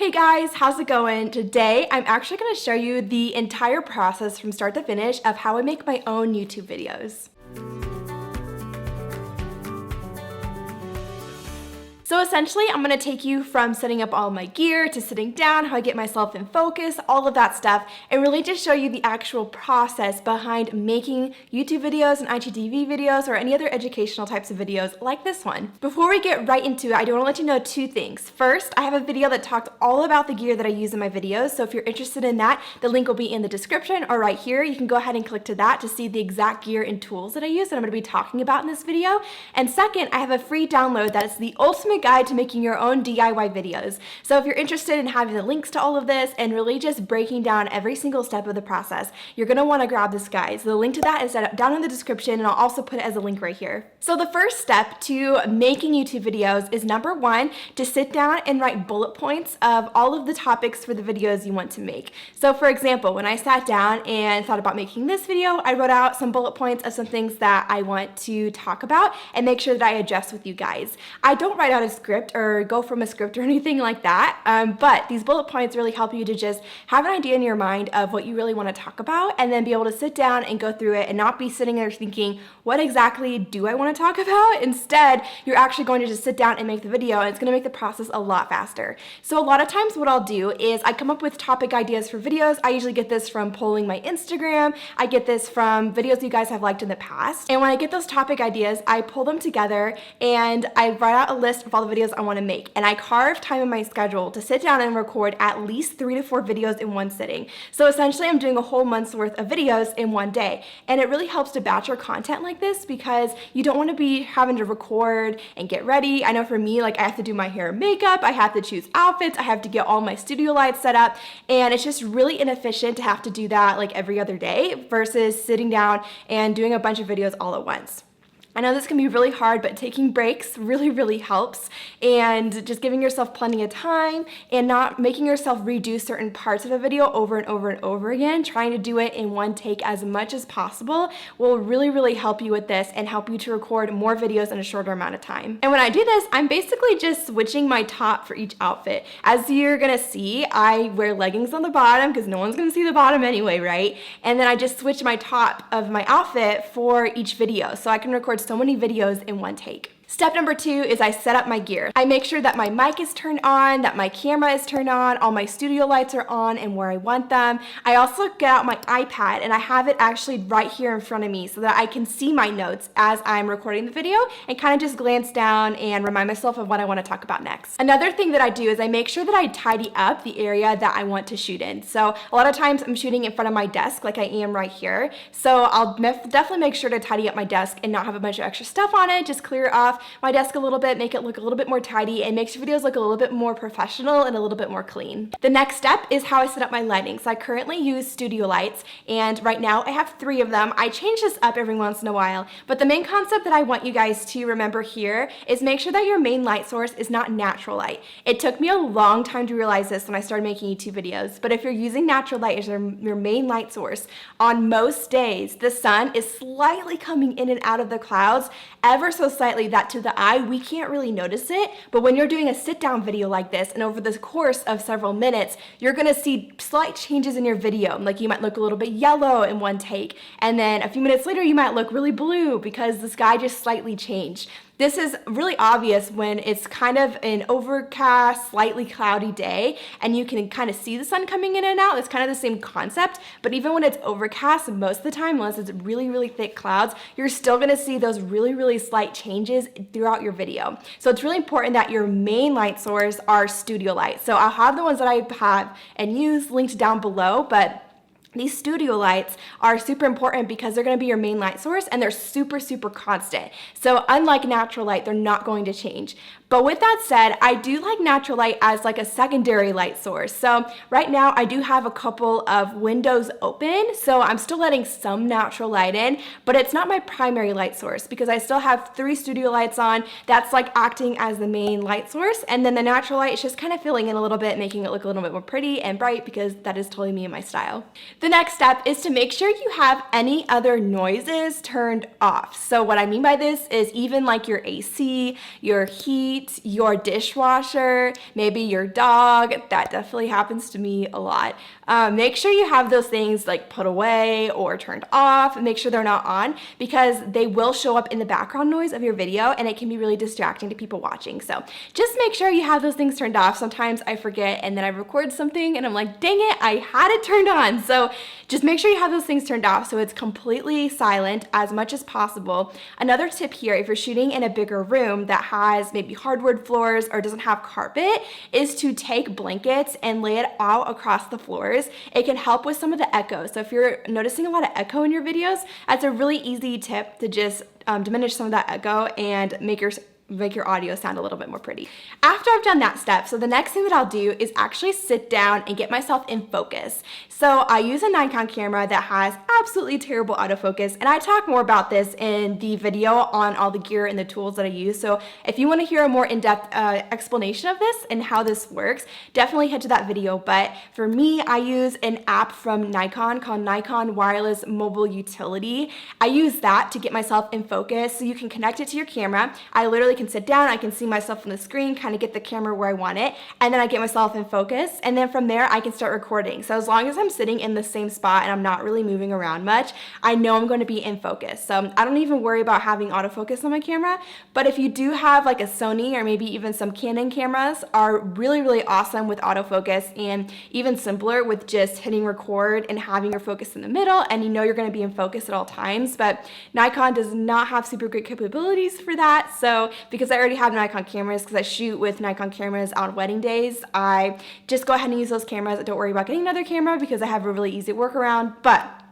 Hey guys, how's it going? Today I'm actually going to show you the entire process from start to finish of how I make my own YouTube videos. So essentially, I'm going to take you from setting up all my gear to sitting down, how I get myself in focus, all of that stuff, and really just show you the actual process behind making YouTube videos and IGTV videos or any other educational types of videos like this one. Before we get right into it, I do want to let you know two things. First, I have a video that talks all about the gear that I use in my videos, so if you're interested in that, the link will be in the description or right here. You can go ahead and click to that to see the exact gear and tools that I use that I'm going to be talking about in this video. And second, I have a free download that is the ultimate guide to making your own DIY videos. So if you're interested in having the links to all of this and really just breaking down every single step of the process, you're going to want to grab this guide. So the link to that is down in the description, and I'll also put it as a link right here. So the first step to making YouTube videos is number one, to sit down and write bullet points of all of the topics for the videos you want to make. So for example, when I sat down and thought about making this video, I wrote out some bullet points of some things that I want to talk about and make sure that I address with you guys. I don't write out a script or go from a script or anything like that, but these bullet points really help you to just have an idea in your mind of what you really want to talk about and then be able to sit down and go through it and not be sitting there thinking, what exactly do I want to talk about? Instead, you're actually going to just sit down and make the video, and it's going to make the process a lot faster. So a lot of times what I'll do is I come up with topic ideas for videos. I usually get this from polling my Instagram. I get this from videos you guys have liked in the past. And when I get those topic ideas, I pull them together and I write out a list of all the videos I want to make, and I carve time in my schedule to sit down and record at least 3 to 4 videos in one sitting. So essentially I'm doing a whole month's worth of videos in one day, and it really helps to batch your content like this because you don't want to be having to record and get ready. I know for me, like, I have to do my hair and makeup, I have to choose outfits, I have to get all my studio lights set up, and it's just really inefficient to have to do that like every other day versus sitting down and doing a bunch of videos all at once. I know this can be really hard, but taking breaks really helps, and just giving yourself plenty of time and not making yourself redo certain parts of a video over and over again, trying to do it in one take as much as possible will really help you with this and help you to record more videos in a shorter amount of time. And when I do this, I'm basically just switching my top for each outfit. As you're gonna see, I wear leggings on the bottom because no one's gonna see the bottom anyway, right? And then I just switch my top of my outfit for each video so I can record so many videos in one take. Step number 2 is I set up my gear. I make sure that my mic is turned on, that my camera is turned on, all my studio lights are on and where I want them. I also get out my iPad and I have it actually right here in front of me so that I can see my notes as I'm recording the video and kind of just glance down and remind myself of what I want to talk about next. Another thing that I do is I make sure that I tidy up the area that I want to shoot in. So a lot of times I'm shooting in front of my desk like I am right here. So I'll definitely make sure to tidy up my desk and not have a bunch of extra stuff on it, just clear off my desk a little bit, make it look a little bit more tidy, and makes your videos look a little bit more professional and a little bit more clean. The next step is how I set up my lighting. So I currently use studio lights, and right now I have 3 of them. I change this up every once in a while, but the main concept that I want you guys to remember here is make sure that your main light source is not natural light. It took me a long time to realize this when I started making YouTube videos, but if you're using natural light as your main light source, on most days the sun is slightly coming in and out of the clouds, ever so slightly, that to the eye we can't really notice it, but when you're doing a sit down video like this and over the course of several minutes, you're gonna see slight changes in your video. Like you might look a little bit yellow in one take, and then a few minutes later you might look really blue because the sky just slightly changed. This is really obvious when it's kind of an overcast, slightly cloudy day and you can kind of see the sun coming in and out. It's kind of the same concept, but even when it's overcast, most of the time, unless it's really thick clouds, you're still gonna see those really slight changes throughout your video. So it's really important that your main light source are studio lights. So I'll have the ones that I have and use linked down below, but these studio lights are super important because they're going to be your main light source and they're super constant. So unlike natural light, they're not going to change. But with that said, I do like natural light as like a secondary light source. So right now I do have a couple of windows open, so I'm still letting some natural light in, but it's not my primary light source because I still have 3 studio lights on. That's like acting as the main light source, and then the natural light is just kind of filling in a little bit, making it look a little bit more pretty and bright because that is totally me and my style. The next step is to make sure you have any other noises turned off. So what I mean by this is even like your AC, your heat, seat, your dishwasher, maybe your dog. That definitely happens to me a lot. Make sure you have those things like put away or turned off, and make sure they're not on, because they will show up in the background noise of your video and it can be really distracting to people watching. So just make sure you have those things turned off. Sometimes I forget and then I record something and I'm like, dang it, I had it turned on. So just make sure you have those things turned off so it's completely silent as much as possible. Another tip here, if you're shooting in a bigger room that has maybe hardwood floors or doesn't have carpet, is to take blankets and lay it out across the floors. It can help with some of the echo. So if you're noticing a lot of echo in your videos, that's a really easy tip to just diminish some of that echo and make your audio sound a little bit more pretty. After I've done that step, so the next thing that I'll do is actually sit down and get myself in focus. So I use a Nikon camera that has absolutely terrible autofocus, and I talk more about this in the video on all the gear and the tools that I use. So if you want to hear a more in-depth explanation of this and how this works, definitely head to that video. But for me, I use an app from Nikon called Nikon Wireless Mobile Utility. I use that to get myself in focus, so you can connect it to your camera. I literally can sit down, I can see myself on the screen, kind of get the camera where I want it, and then I get myself in focus, and then from there I can start recording. So as long as I'm sitting in the same spot and I'm not really moving around much, I know I'm going to be in focus. So I don't even worry about having autofocus on my camera. But if you do have like a Sony or maybe even some Canon cameras, are really, really awesome with autofocus, and even simpler with just hitting record and having your focus in the middle, and you know you're going to be in focus at all times. But Nikon does not have super great capabilities for that. So because I already have Nikon cameras, because I shoot with Nikon cameras on wedding days, I just go ahead and use those cameras. I don't worry about getting another camera because I have a really easy workaround. But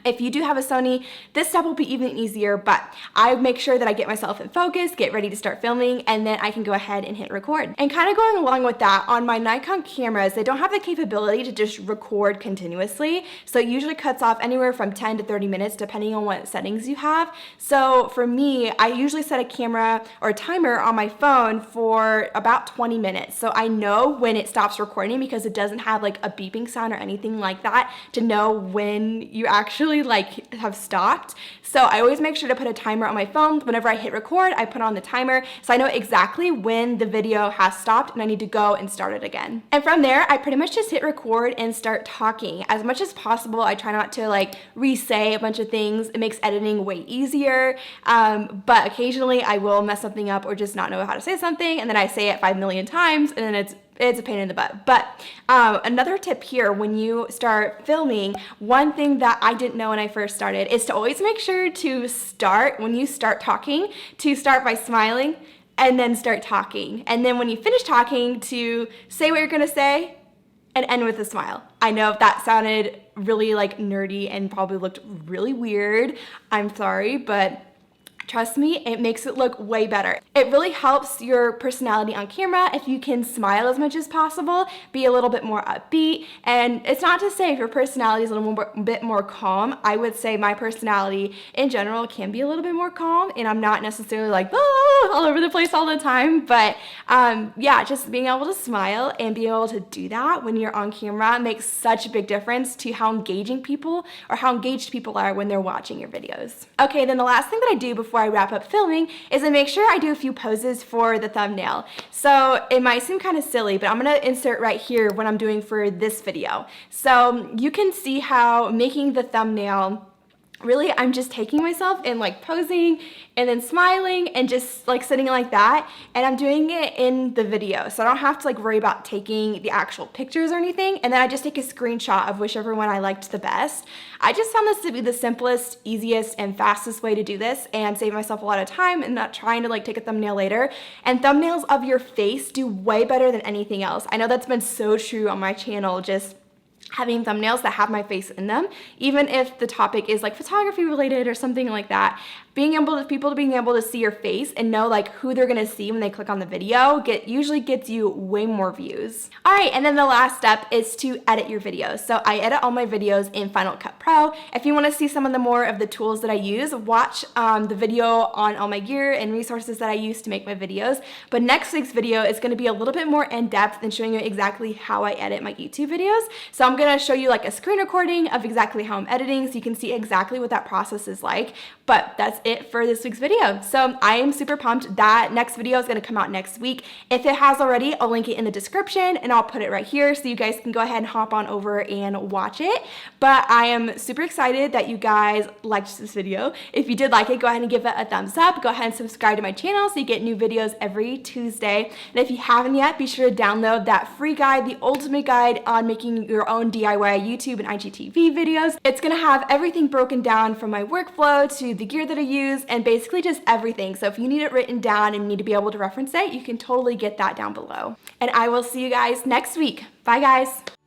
if you do have a Sony, this step will be even easier, but I make sure that I get myself in focus, get ready to start filming, and then I can go ahead and hit record. And kind of going along with that, on my Nikon cameras, they don't have the capability to just record continuously, so it usually cuts off anywhere from 10 to 30 minutes depending on what settings you have. So for me, I usually set a camera or a timer on my phone for about 20 minutes, so I know when it stops recording, because it doesn't have like a beeping sound or anything like that to know when you actually like have stopped. So I always make sure to put a timer on my phone. Whenever I hit record, I put on the timer so I know exactly when the video has stopped and I need to go and start it again. And from there, I pretty much just hit record and start talking. As much as possible, I try not to like re-say a bunch of things. It makes editing way easier, but occasionally I will mess something up or just not know how to say something, and then I say it 5 million times, and then it's a pain in the butt. But another tip here, when you start filming, one thing that I didn't know when I first started is to always make sure to start, when you start talking, to start by smiling and then start talking. And then when you finish talking, to say what you're gonna say and end with a smile. I know that sounded really like nerdy and probably looked really weird. I'm sorry, but trust me, it makes it look way better. It really helps your personality on camera if you can smile as much as possible, be a little bit more upbeat. And it's not to say if your personality is a little bit more calm. I would say my personality in general can be a little bit more calm, and I'm not necessarily like all over the place all the time. But yeah, just being able to smile and being able to do that when you're on camera makes such a big difference to how engaging people, or how engaged people are when they're watching your videos. Okay, then the last thing that I do before I wrap up filming is I make sure I do a few poses for the thumbnail. So it might seem kind of silly, but I'm gonna insert right here what I'm doing for this video. So you can see how making the thumbnail, really, I'm just taking myself and like posing and then smiling and just like sitting like that, and I'm doing it in the video, so I don't have to like worry about taking the actual pictures or anything, and then I just take a screenshot of whichever one I liked the best. I just found this to be the simplest, easiest, and fastest way to do this and save myself a lot of time and not trying to like take a thumbnail later. And thumbnails of your face do way better than anything else. I know that's been so true on my channel, just having thumbnails that have my face in them, even if the topic is like photography related or something like that. Being able to see your face and know like who they're gonna see when they click on the video usually gets you way more views. All right, and then the last step is to edit your videos. So I edit all my videos in Final Cut Pro. If you wanna see some of the more of the tools that I use, watch the video on all my gear and resources that I use to make my videos. But next week's video is gonna be a little bit more in depth and showing you exactly how I edit my YouTube videos. So I'm gonna show you like a screen recording of exactly how I'm editing so you can see exactly what that process is like. But that's it for this week's video. So I am super pumped. That next video is going to come out next week. If it has already, I'll link it in the description and I'll put it right here so you guys can go ahead and hop on over and watch it. But I am super excited that you guys liked this video. If you did like it, go ahead and give it a thumbs up. Go ahead and subscribe to my channel so you get new videos every Tuesday. And if you haven't yet, be sure to download that free guide, the ultimate guide on making your own DIY YouTube and IGTV videos. It's going to have everything broken down from my workflow to the gear that I use and basically just everything. So if you need it written down and need to be able to reference it, you can totally get that down below. And I will see you guys next week. Bye guys.